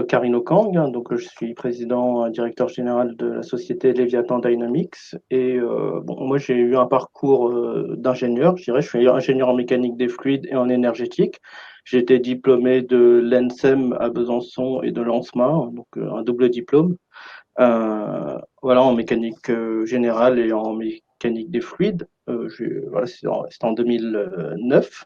Karin Okang, hein, je suis président, directeur général de la société Leviathan Dynamics. Et bon, moi j'ai eu un parcours d'ingénieur, je dirais. Je suis ingénieur en mécanique des fluides et en énergétique. J'ai été diplômé de l'ENSEM à Besançon et de l'ANSMA, un double diplôme. Voilà, en mécanique générale et en mécanique des fluides. Voilà, c'était en 2009.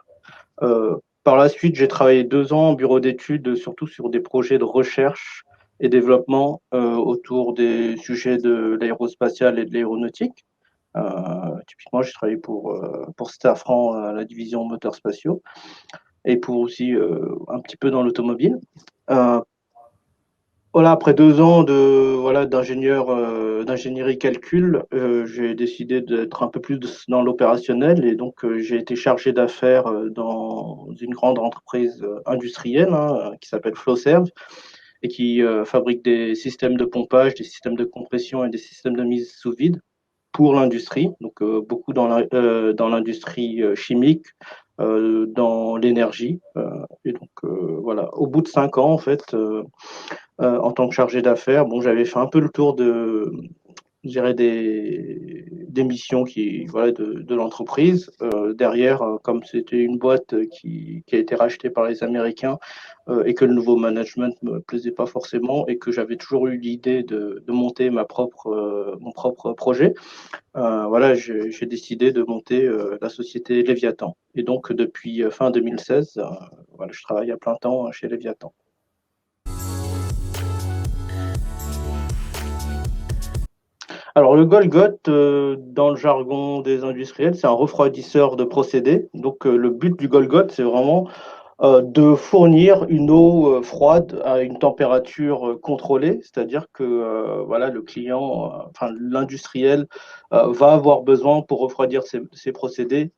Par la suite, j'ai travaillé 2 ans en bureau d'études, surtout sur des projets de recherche et développement autour des sujets de l'aérospatiale et de l'aéronautique. Typiquement, j'ai travaillé pour Safran, la division moteurs spatiaux, et pour aussi un petit peu dans l'automobile. Euh, voilà, après 2 ans d'ingénierie calcul, j'ai décidé d'être un peu plus dans l'opérationnel et j'ai été chargé d'affaires dans une grande entreprise industrielle, hein, qui s'appelle Flowserve et qui fabrique des systèmes de pompage, des systèmes de compression et des systèmes de mise sous vide pour l'industrie, beaucoup dans l'industrie chimique, dans l'énergie. Voilà, au bout de 5 ans, en fait, en tant que chargé d'affaires. Bon, j'avais fait un peu le tour je dirais des missions voilà, de l'entreprise. Derrière, comme c'était une boîte qui a été rachetée par les Américains et que le nouveau management ne me plaisait pas forcément et que j'avais toujours eu l'idée de monter mon propre projet, voilà, j'ai décidé de monter la société Léviathan. Et donc, depuis fin 2016, voilà, je travaille à plein temps chez Léviathan. Alors, le Golgot, dans le jargon des industriels, c'est un refroidisseur de procédés. Le but du Golgot, c'est vraiment de fournir une eau froide à une température contrôlée, c'est-à-dire que voilà, le client, enfin l'industriel, va avoir besoin pour refroidir ses procédés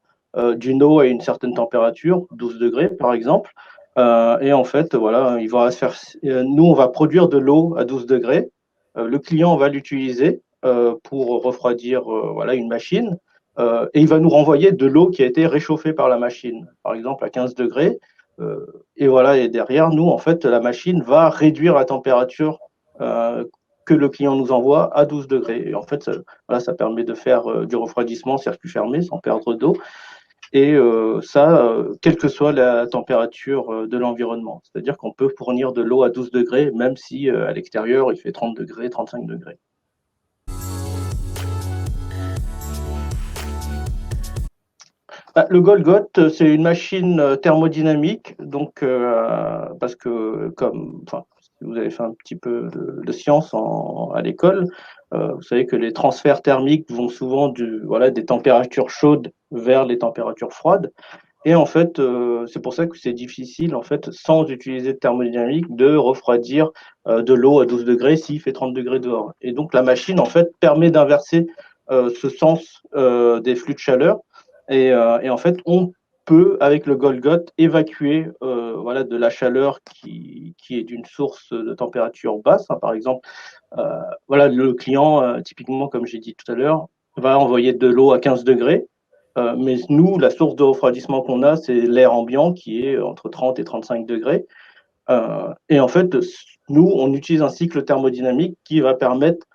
d'une eau à une certaine température, 12 degrés par exemple. Et en fait, voilà, il va se faire. Nous, on va produire de l'eau à 12 degrés. Le client va l'utiliser pour refroidir voilà, une machine. Et il va nous renvoyer de l'eau qui a été réchauffée par la machine, par exemple à 15 degrés. Et voilà, et derrière nous, en fait, la machine va réduire la température que le client nous envoie à 12 degrés. Et en fait, voilà, ça permet de faire du refroidissement en circuit fermé sans perdre d'eau. Et quelle que soit la température de l'environnement. C'est-à-dire qu'on peut fournir de l'eau à 12 degrés, même si à l'extérieur, il fait 30 degrés, 35 degrés. Le Golgot, c'est une machine thermodynamique, parce que enfin, si vous avez fait un petit peu de sciences à l'école, vous savez que les transferts thermiques vont souvent voilà, des températures chaudes vers les températures froides. Et en fait, c'est pour ça que c'est difficile, en fait, sans utiliser de thermodynamique, de refroidir de l'eau à 12 degrés s'il fait 30 degrés dehors. Et donc, la machine, en fait, permet d'inverser ce sens des flux de chaleur. Et en fait, on peut, avec le Golgot, évacuer voilà, de la chaleur qui est d'une source de température basse. Hein, par exemple, voilà, le client, typiquement, comme j'ai dit tout à l'heure, va envoyer de l'eau à 15 degrés. Mais nous, la source de refroidissement qu'on a, c'est l'air ambiant qui est entre 30 et 35 degrés. Et en fait, nous, on utilise un cycle thermodynamique qui va permettre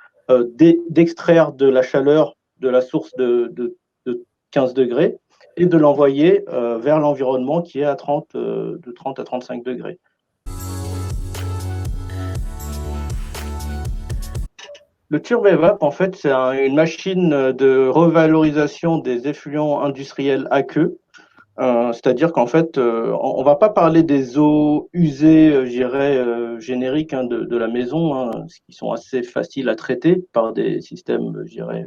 d'extraire de la chaleur de la source de 15 degrés et de l'envoyer vers l'environnement qui est de 30 à 35 degrés. Le TurboEvap, en fait, c'est une machine de revalorisation des effluents industriels aqueux. C'est-à-dire qu'en fait, on ne va pas parler des eaux usées, je dirais, génériques, hein, de la maison, hein, qui sont assez faciles à traiter par des systèmes, je dirais,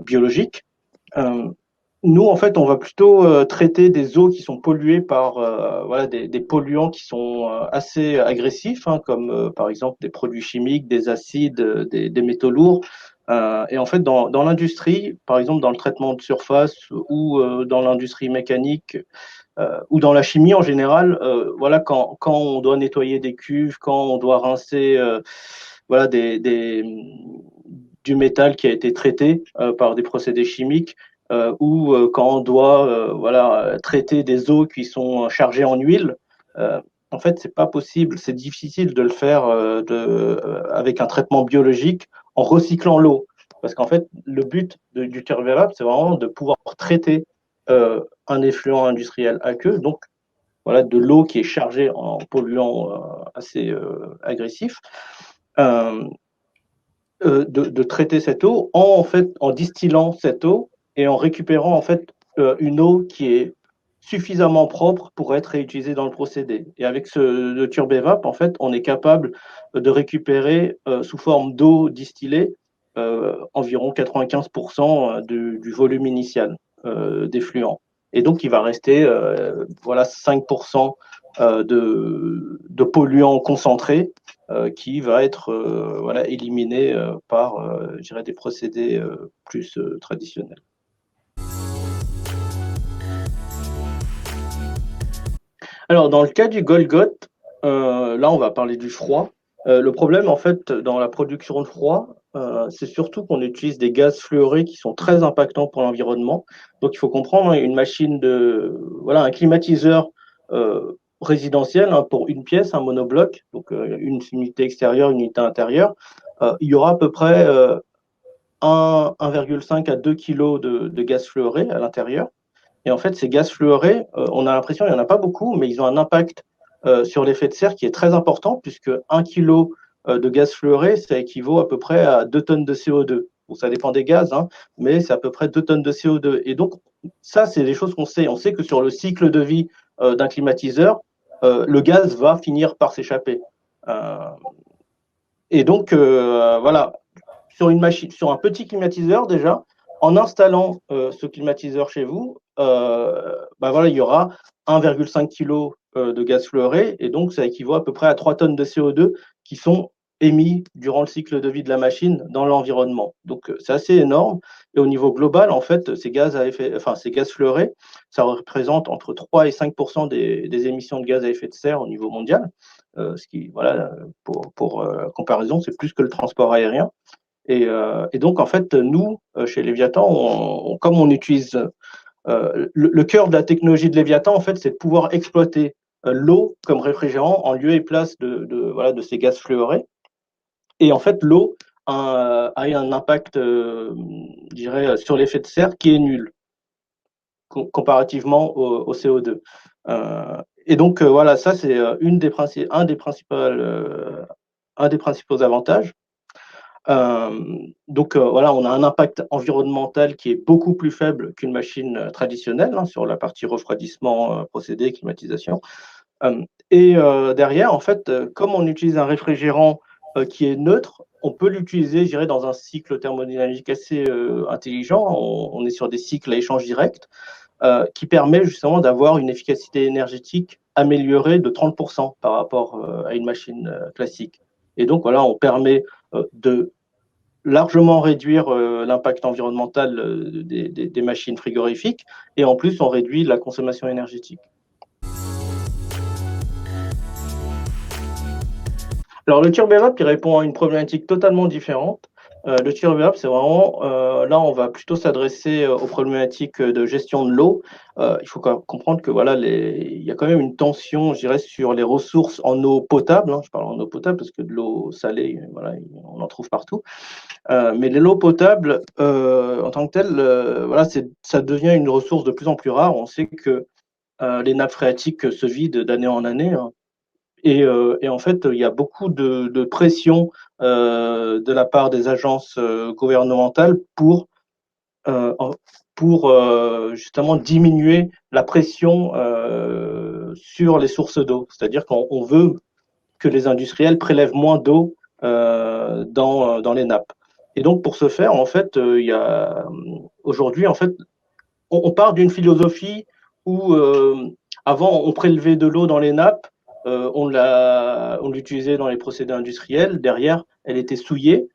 biologiques. Euh, Nous, en fait, on va plutôt traiter des eaux qui sont polluées par voilà, des polluants qui sont assez agressifs, hein, comme par exemple des produits chimiques, des acides, des métaux lourds. Et en fait, dans l'industrie, par exemple dans le traitement de surface ou dans l'industrie mécanique, ou dans la chimie en général, voilà, quand on doit nettoyer des cuves, quand on doit rincer voilà, du métal qui a été traité par des procédés chimiques, ou quand on doit voilà, traiter des eaux qui sont chargées en huile, en fait, c'est pas possible, c'est difficile de le faire avec un traitement biologique en recyclant l'eau. Parce qu'en fait, le but du turvérable, c'est vraiment de pouvoir traiter un effluent industriel aqueux, donc voilà, de l'eau qui est chargée en polluants assez agressifs, euh, de traiter cette eau en fait en distillant cette eau et en récupérant en fait une eau qui est suffisamment propre pour être réutilisée dans le procédé. Et avec le Turbevap, en fait, on est capable de récupérer sous forme d'eau distillée environ 95% du volume initial d'effluent. Et donc, il va rester voilà 5% de polluants concentrés qui va être voilà, éliminé par je dirais, des procédés plus traditionnels. Alors, dans le cas du Golgot, là, on va parler du froid. Le problème, en fait, dans la production de froid, c'est surtout qu'on utilise des gaz fluorés qui sont très impactants pour l'environnement. Donc, il faut comprendre, hein, une machine voilà, un climatiseur résidentiel hein, pour une pièce, un monobloc, donc une unité extérieure, une unité intérieure, il y aura à peu près 1,5 à 2 kg de gaz fluoré à l'intérieur. Et en fait, ces gaz fluorés, on a l'impression qu'il n'y en a pas beaucoup, mais ils ont un impact sur l'effet de serre qui est très important, puisque 1 kg de gaz fluoré, ça équivaut à peu près à 2 tonnes de CO2. Bon, ça dépend des gaz, hein, mais c'est à peu près 2 tonnes de CO2. Et donc, ça, c'est des choses qu'on sait. On sait que sur le cycle de vie d'un climatiseur, le gaz va finir par s'échapper. Euh, et donc, voilà, sur une machine, sur un petit climatiseur déjà, en installant ce climatiseur chez vous, bah voilà, il y aura 1,5 kg de gaz fluoré et donc ça équivaut à peu près à 3 tonnes de CO2 qui sont émis durant le cycle de vie de la machine dans l'environnement. Donc c'est assez énorme et au niveau global, en fait, ces gaz fluorés, ça représente entre 3 et 5 des émissions de gaz à effet de serre au niveau mondial, ce qui, voilà, pour comparaison, c'est plus que le transport aérien. Et donc, en fait, nous, chez Léviathan, comme on utilise le cœur de la technologie de Léviathan, en fait, c'est de pouvoir exploiter l'eau comme réfrigérant en lieu et place voilà, de ces gaz fluorés. Et en fait, l'eau a un impact, je dirais, sur l'effet de serre qui est nul comparativement au CO2. Et donc, voilà, ça, c'est un des principaux avantages. Donc voilà, on a un impact environnemental qui est beaucoup plus faible qu'une machine traditionnelle hein, sur la partie refroidissement, procédé, climatisation. Et derrière, en fait, comme on utilise un réfrigérant qui est neutre, on peut l'utiliser, je dirais, dans un cycle thermodynamique assez intelligent. On est sur des cycles à échange direct qui permet justement d'avoir une efficacité énergétique améliorée de 30% par rapport à une machine classique. Et donc voilà, on permet de largement réduire l'impact environnemental des machines frigorifiques et en plus on réduit la consommation énergétique. Alors le Turbevap il répond à une problématique totalement différente. Le Turbevap c'est vraiment, là on va plutôt s'adresser aux problématiques de gestion de l'eau. Il faut comprendre que voilà, il y a quand même une tension, je dirais, sur les ressources en eau potable. Hein, je parle en eau potable parce que de l'eau salée, voilà, on en trouve partout. Mais l'eau potable, en tant que telle, voilà, ça devient une ressource de plus en plus rare. On sait que les nappes phréatiques se vident d'année en année. Hein, et en fait, il y a beaucoup de pression de la part des agences gouvernementales euh, pour justement diminuer la pression sur les sources d'eau. C'est-à-dire qu'on veut que les industriels prélèvent moins d'eau dans les nappes. Et donc, pour ce faire, en fait, il y a aujourd'hui, en fait, on part d'une philosophie où avant, on prélevait de l'eau dans les nappes, on l'utilisait dans les procédés industriels. Derrière, elle était souillée.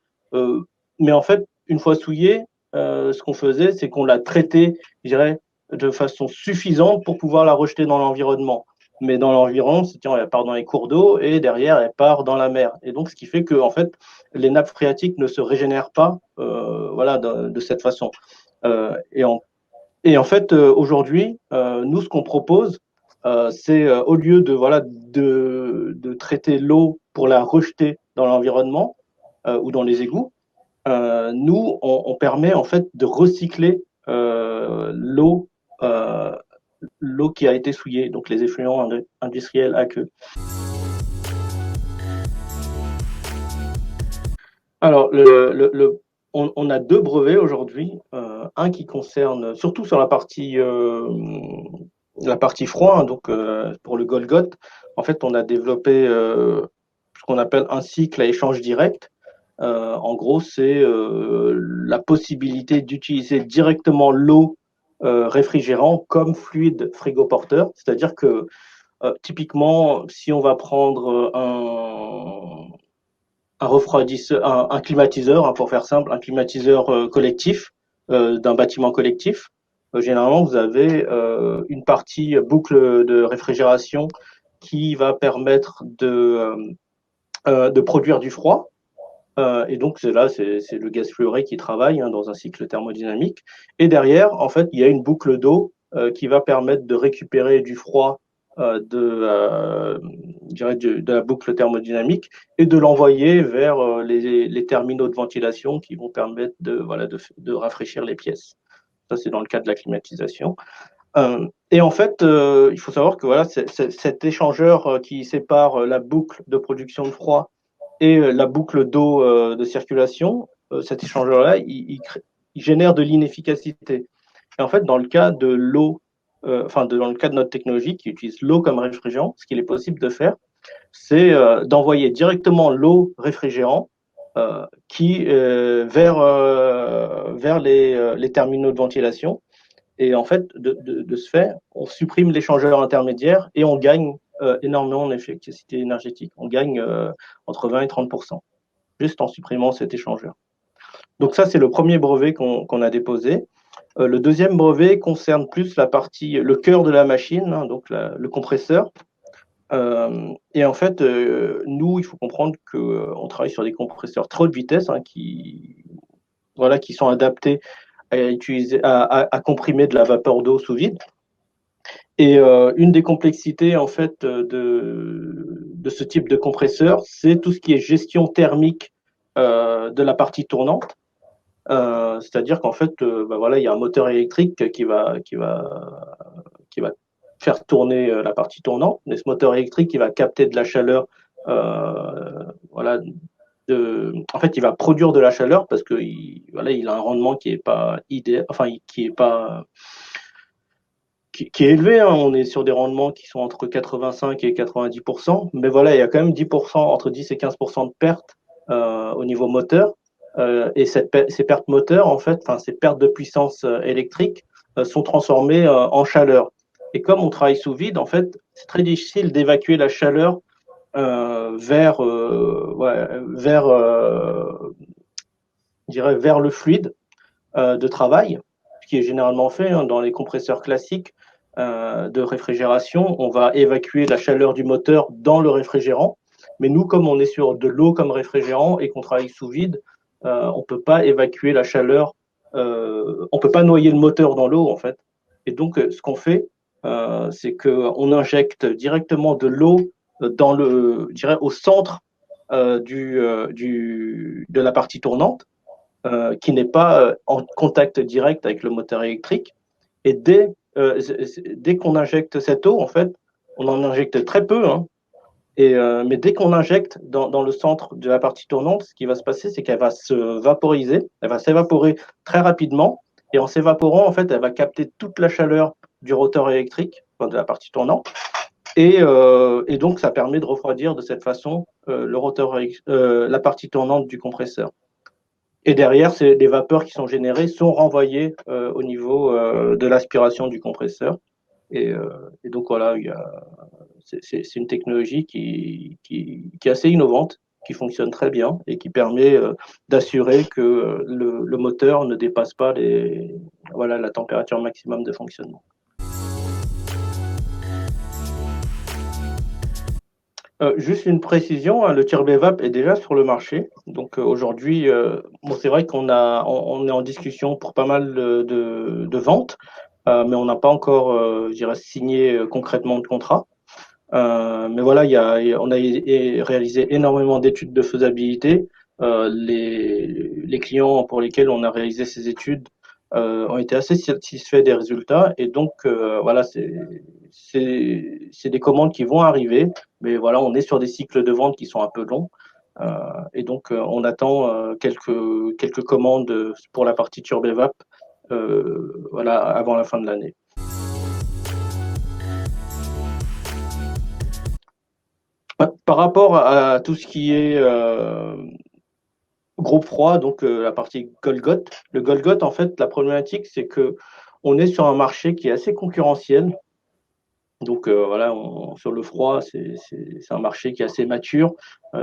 Mais en fait, une fois souillée, ce qu'on faisait, c'est qu'on la traitait, je dirais, de façon suffisante pour pouvoir la rejeter dans l'environnement. Mais dans l'environnement, elle part dans les cours d'eau et derrière, elle part dans la mer. Et donc, ce qui fait que, en fait, les nappes phréatiques ne se régénèrent pas voilà, de cette façon. Et en fait, aujourd'hui, nous, ce qu'on propose, c'est au lieu de, voilà, de traiter l'eau pour la rejeter dans l'environnement ou dans les égouts, nous, on permet en fait de recycler euh, l'eau qui a été souillée, donc les effluents industriels aqueux. Alors, on a deux brevets aujourd'hui. Un qui concerne surtout sur la partie froid, hein, donc pour le Golgot. En fait, on a développé ce qu'on appelle un cycle à échange direct. En gros, c'est la possibilité d'utiliser directement l'eau réfrigérant comme fluide frigoporteur. C'est-à-dire que typiquement, si on va prendre un refroidisseur, un climatiseur, hein, pour faire simple, un climatiseur collectif d'un bâtiment collectif. Généralement, vous avez une partie boucle de réfrigération qui va permettre de produire du froid. Et donc, c'est le gaz fluoré qui travaille hein, dans un cycle thermodynamique. Et derrière, en fait, il y a une boucle d'eau qui va permettre de récupérer du froid de la boucle thermodynamique et de l'envoyer vers les terminaux de ventilation qui vont permettre de rafraîchir les pièces. Ça, c'est dans le cas de la climatisation. Et en fait, il faut savoir que voilà, cet échangeur qui sépare la boucle de production de froid et la boucle d'eau de circulation, cet échangeur-là, il génère de l'inefficacité. Et en fait, dans le cas de l'eau, dans le cas de notre technologie qui utilise l'eau comme réfrigérant, ce qu'il est possible de faire, c'est d'envoyer directement l'eau réfrigérant vers les terminaux de ventilation. Et en fait, de ce fait, on supprime l'échangeur intermédiaire et on gagne énormément en efficacité énergétique. On gagne entre 20 et 30 juste en supprimant cet échangeur. Donc ça, c'est le premier brevet qu'on a déposé. Le deuxième brevet concerne plus le cœur de la machine, hein, donc le compresseur. Et en fait, nous, il faut comprendre qu'on travaille sur des compresseurs très haute vitesse hein, qui sont adaptés à comprimer de la vapeur d'eau sous vide. Et une des complexités en fait de ce type de compresseur, c'est tout ce qui est gestion thermique de la partie tournante. C'est-à-dire qu'en fait, il y a un moteur électrique qui va faire tourner la partie tournante. Mais ce moteur électrique, il va capter de la chaleur. En fait, il va produire de la chaleur parce que il a un rendement qui est pas idéal, enfin qui est pas qui est élevé. Hein. On est sur des rendements qui sont entre 85 et 90%. Mais voilà, il y a quand même 10%, entre 10 et 15% de pertes au niveau moteur. Et ces pertes moteurs, en fait, ces pertes de puissance électrique sont transformées en chaleur. Et comme on travaille sous vide, en fait, c'est très difficile d'évacuer la chaleur vers le fluide de travail, ce qui est généralement fait hein, dans les compresseurs classiques de réfrigération. On va évacuer la chaleur du moteur dans le réfrigérant. Mais nous, comme on est sur de l'eau comme réfrigérant et qu'on travaille sous vide, on ne peut pas évacuer la chaleur, on ne peut pas noyer le moteur dans l'eau, en fait. Et donc, ce qu'on fait, c'est qu'on injecte directement de l'eau au centre de la partie tournante, qui n'est pas en contact direct avec le moteur électrique. Et dès qu'on injecte cette eau, en fait, on en injecte très peu, hein, mais dès qu'on injecte dans le centre de la partie tournante, ce qui va se passer, c'est qu'elle va se vaporiser, elle va s'évaporer très rapidement, et en s'évaporant, en fait, elle va capter toute la chaleur du rotor électrique, de la partie tournante, et donc ça permet de refroidir de cette façon la partie tournante du compresseur. Et derrière, les vapeurs qui sont générées sont renvoyées au niveau de l'aspiration du compresseur. Et donc voilà, c'est une technologie qui est assez innovante qui fonctionne très bien et qui permet d'assurer que le moteur ne dépasse pas voilà, la température maximum de fonctionnement. Juste une précision, hein, le TurboVap est déjà sur le marché. Donc aujourd'hui, bon, c'est vrai on est en discussion pour pas mal de ventes, mais on n'a pas encore, je dirais, signé concrètement de contrat. Mais voilà, on a réalisé énormément d'études de faisabilité. Les clients pour lesquels on a réalisé ces études ont été assez satisfaits des résultats. Et donc, voilà, c'est des commandes qui vont arriver. Mais voilà, on est sur des cycles de vente qui sont un peu longs. Et donc, on attend quelques commandes pour la partie TurboVap voilà, avant la fin de l'année. Par rapport à tout ce qui est groupe froid, donc la partie Golgot, le Golgot, en fait, la problématique, c'est que on est sur un marché qui est assez concurrentiel. Donc voilà, sur le froid, c'est un marché qui est assez mature.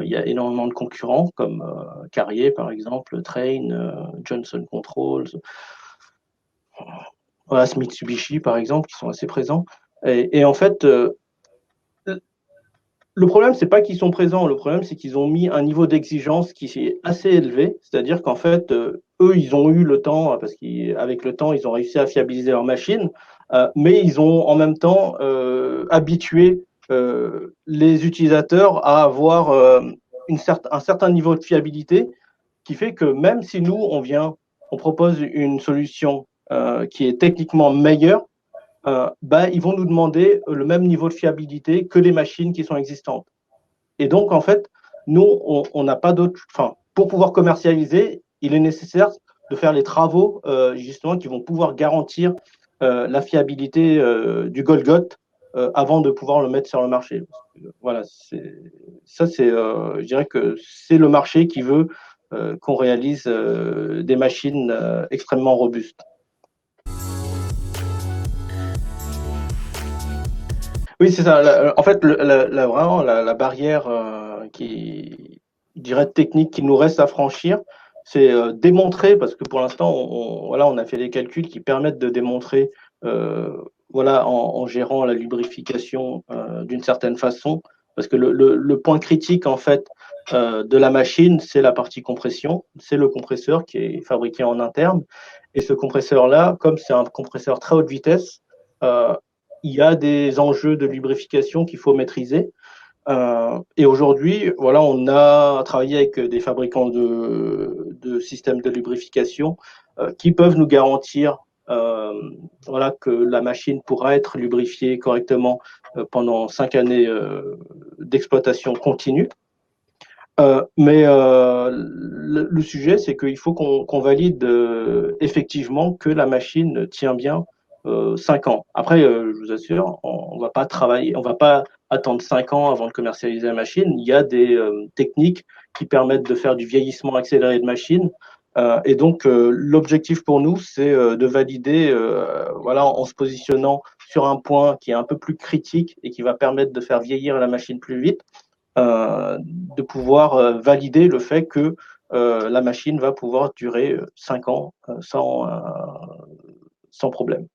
Il y a énormément de concurrents comme Carrier, par exemple, Train, Johnson Controls, voilà, Mitsubishi, par exemple, qui sont assez présents. Et en fait, le problème, c'est pas qu'ils sont présents. Le problème, c'est qu'ils ont mis un niveau d'exigence qui est assez élevé. C'est-à-dire qu'en fait, eux, ils ont eu le temps, parce qu'avec le temps, ils ont réussi à fiabiliser leur machine, mais ils ont en même temps habitué les utilisateurs à avoir un certain niveau de fiabilité qui fait que même si nous, on propose une solution qui est techniquement meilleure, ils vont nous demander le même niveau de fiabilité que les machines qui sont existantes. Et donc, en fait, nous, on n'a pas d'autre. Enfin, pour pouvoir commercialiser, il est nécessaire de faire les travaux, justement, qui vont pouvoir garantir la fiabilité du Golgot avant de pouvoir le mettre sur le marché. Voilà, je dirais que c'est le marché qui veut qu'on réalise des machines extrêmement robustes. Oui, c'est ça. En fait, vraiment, la barrière je dirais, technique qui nous reste à franchir, c'est démontrer, parce que pour l'instant, voilà, on a fait des calculs qui permettent de démontrer, euh, voilà, en gérant la lubrification d'une certaine façon, parce que le point critique, en fait, de la machine, c'est la partie compression, c'est le compresseur qui est fabriqué en interne. Et ce compresseur-là, comme c'est un compresseur très haute vitesse, euh, il y a des enjeux de lubrification qu'il faut maîtriser. Et aujourd'hui, voilà, on a travaillé avec des fabricants de systèmes de lubrification qui peuvent nous garantir voilà, que la machine pourra être lubrifiée correctement pendant 5 années d'exploitation continue. Mais le sujet, c'est qu'il faut qu'on valide effectivement que la machine tient bien 5 ans. Après, je vous assure, on va pas travailler, on va pas attendre 5 ans avant de commercialiser la machine. Il y a des techniques qui permettent de faire du vieillissement accéléré de machines. Et donc, l'objectif pour nous, c'est de valider, voilà, en se positionnant sur un point qui est un peu plus critique et qui va permettre de faire vieillir la machine plus vite, de pouvoir valider le fait que la machine va pouvoir durer 5 ans sans problème.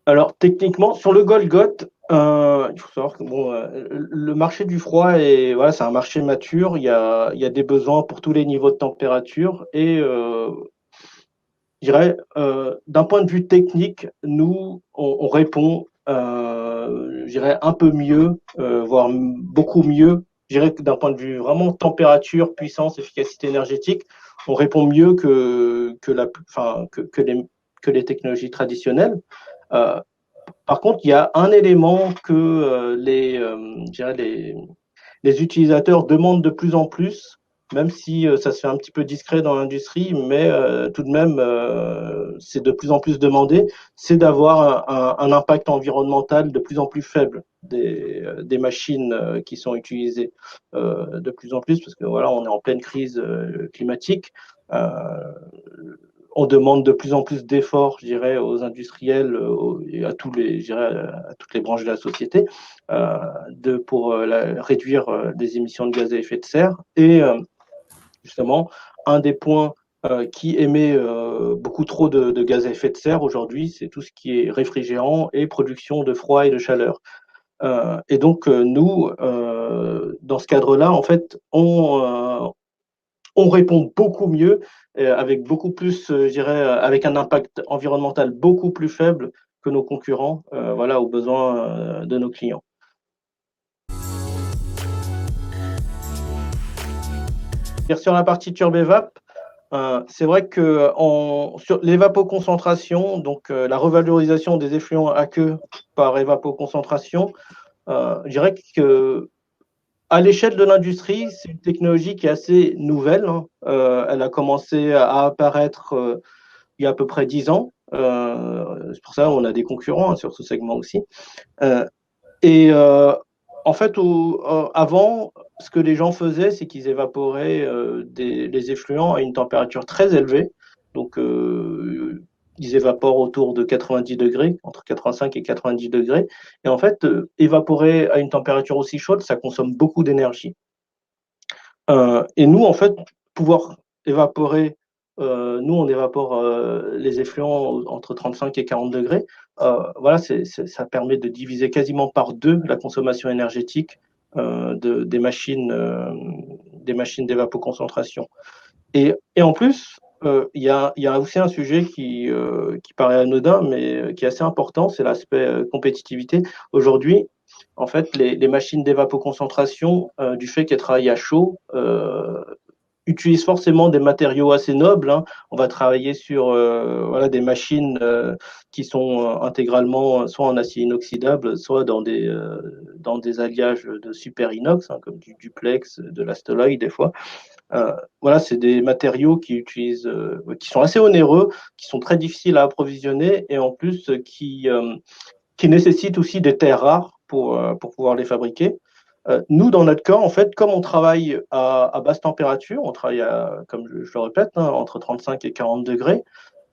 Alors, techniquement, sur le Golgot, il faut savoir que bon, le marché du froid voilà, c'est un marché mature. Il y a des besoins pour tous les niveaux de température. Et je dirais, d'un point de vue technique, nous, on répond, je dirais, un peu mieux, voire beaucoup mieux. Je dirais que d'un point de vue vraiment température, puissance, efficacité énergétique, on répond mieux que les technologies traditionnelles. Euh, Par contre, il y a un élément que je dirais les utilisateurs demandent de plus en plus, même si ça se fait un petit peu discret dans l'industrie, mais tout de même, c'est de plus en plus demandé, c'est d'avoir un impact environnemental de plus en plus faible des machines qui sont utilisées de plus en plus, parce que voilà, on est en pleine crise climatique. Euh, on demande de plus en plus d'efforts, je dirais, aux industriels et à je dirais, à toutes les branches de la société pour réduire les émissions de gaz à effet de serre. Et justement, un des points qui émet beaucoup trop de gaz à effet de serre aujourd'hui, c'est tout ce qui est réfrigérant et production de froid et de chaleur. Et donc, nous, dans ce cadre-là, en fait, on répond beaucoup mieux, avec beaucoup plus, je dirais, avec un impact environnemental beaucoup plus faible que nos concurrents, voilà, aux besoins de nos clients. Sur la partie TurbeVap, c'est vrai que sur l'évapoconcentration, donc la revalorisation des effluents aqueux par évapoconcentration, je dirais que à l'échelle de l'industrie, c'est une technologie qui est assez nouvelle, hein. Elle a commencé à apparaître il y a à peu près 10 ans. C'est pour ça qu'on a des concurrents hein, sur ce segment aussi. Et en fait, avant, ce que les gens faisaient, c'est qu'ils évaporaient les effluents à une température très élevée. Donc, ils évaporent autour de 90 degrés, entre 85 et 90 degrés. Et en fait, évaporer à une température aussi chaude, ça consomme beaucoup d'énergie. Et nous, en fait, pouvoir évaporer, nous, on évapore les effluents entre 35 et 40 degrés. Voilà, ça permet de diviser quasiment par deux la consommation énergétique des machines d'évapoconcentration. Et en plus, il y a aussi un sujet qui paraît anodin, mais qui est assez important, c'est l'aspect compétitivité. Aujourd'hui, en fait, les machines d'évapoconcentration, du fait qu'elles travaillent à chaud, utilisent forcément des matériaux assez nobles, hein. On va travailler sur voilà, des machines qui sont intégralement soit en acier inoxydable, soit dans des alliages de super inox, hein, comme du duplex, de l'astoloy des fois. Voilà, c'est des matériaux qui sont assez onéreux, qui sont très difficiles à approvisionner et en plus qui nécessitent aussi des terres rares pour pouvoir les fabriquer. Nous, dans notre cas, en fait, comme on travaille à basse température, on travaille, comme je le répète, hein, entre 35 et 40 degrés,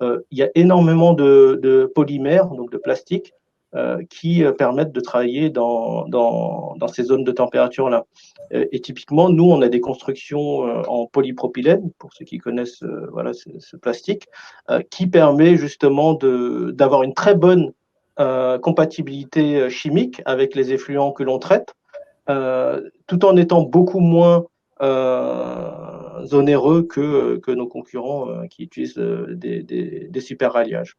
il y a énormément de polymères, donc de plastique, qui permettent de travailler dans ces zones de température-là. Et typiquement, nous, on a des constructions en polypropylène, pour ceux qui connaissent voilà, ce plastique, qui permet justement d'avoir une très bonne compatibilité chimique avec les effluents que l'on traite, tout en étant beaucoup moins onéreux que nos concurrents qui utilisent des super ralliages.